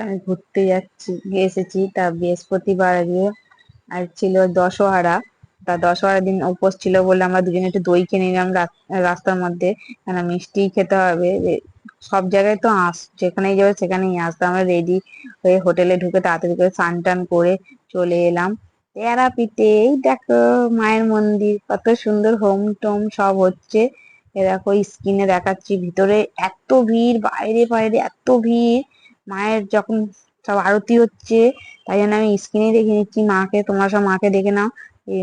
আমি ঘুরতে যাচ্ছি, এসেছি। তা বৃহস্পতিবার আজকে, আর ছিল দশহরা। তা দশহরার দিন উপোস ছিল বলে আমরা দুজনে একটু দই কিনে নিলাম রাস্তার মধ্যে। কেন মিষ্টি খেতে হবে, সব জায়গায় তো যেখানেই যাবে সেখানেই তো আমরা রেডি হয়ে হোটেলে ঢুকে তাড়াতাড়ি করে স্নান টান করে চলে এলাম তারাপীঠে। এই দেখো, মায়ের মন্দির কত সুন্দর, হোম টোম সব হচ্ছে। এ দেখো, স্ক্রিনে দেখাচ্ছি, ভিতরে এত ভিড়, বাইরে বাইরে এত ভিড়। মায়ের যখন সব আরতি হচ্ছে, তাই জন্য আমি স্ক্রিনে দেখে নিচ্ছি মাকে। তোমরা সব মাকে দেখে নাও। এই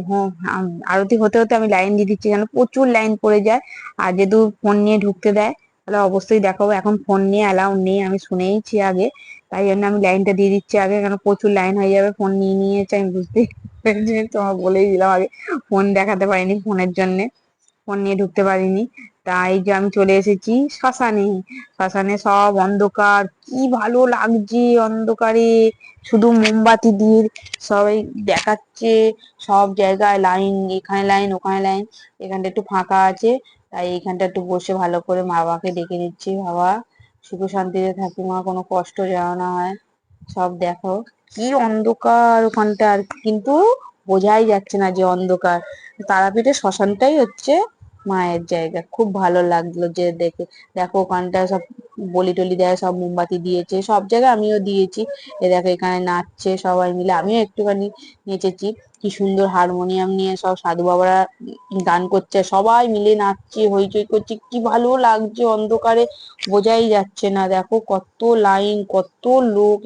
আরতি হতে হতে আমি লাইন দিয়ে দিচ্ছি, যেন প্রচুর লাইন পড়ে যায়। আর যেহেতু ফোন নিয়ে ঢুকতে দেয়, তাহলে অবশ্যই দেখাবো। এখন ফোন নিয়ে অ্যালাউ নেই, আমি শুনেইছি আগে। তাই জন্য আমি লাইনটা দিয়ে দিচ্ছি আগে, কেন প্রচুর লাইন হয়ে যাবে। ফোন নিয়ে নিয়েছে, আমি বুঝতেই পেরেছি। তোমার বলেই দিলাম আগে, ফোন দেখাতে পারিনি ফোনের জন্য, ফোন নিয়ে ঢুকতে পারিনি। তাই যে আমি চলে এসেছি শ্মশানে। শ্মশানে সব অন্ধকার, কি ভালো লাগছে অন্ধকারে। শুধু মোমবাতি দিয়ে সবাই দেখাচ্ছে, সব জায়গায় লাইন, এখানে লাইন ওখানে লাইন। এখানটা একটু ফাঁকা আছে, তাই এইখানটা একটু বসে ভালো করে মা বাবাকে ডেকে নিচ্ছি। বাবা, সুখ শান্তিতে থাকি মা, কোনো কষ্ট যেন না হয়। সব দেখো, কি অন্ধকার ওখানটা, আর কিন্তু বোঝাই যাচ্ছে না যে অন্ধকার। তারাপীঠের শ্মশানটাই হচ্ছে মায়ের জায়গা। খুব ভালো লাগলো যে দেখে। দেখো ওখানটা সব বলি টলি দেয়, সব মোমবাতি দিয়েছে, সব জায়গায় আমিও দিয়েছি। এ দেখো, এখানে নাচছে সবাই মিলে, আমিও একটুখানি নেচেছি। কি সুন্দর হারমোনিয়াম নিয়ে সব সাধু বাবারা গান করছে, সবাই মিলে নাচছে, হইচই করছে, কি ভালো লাগছে অন্ধকারে, বোঝাই যাচ্ছে না। দেখো কত লাইন, কত লোক।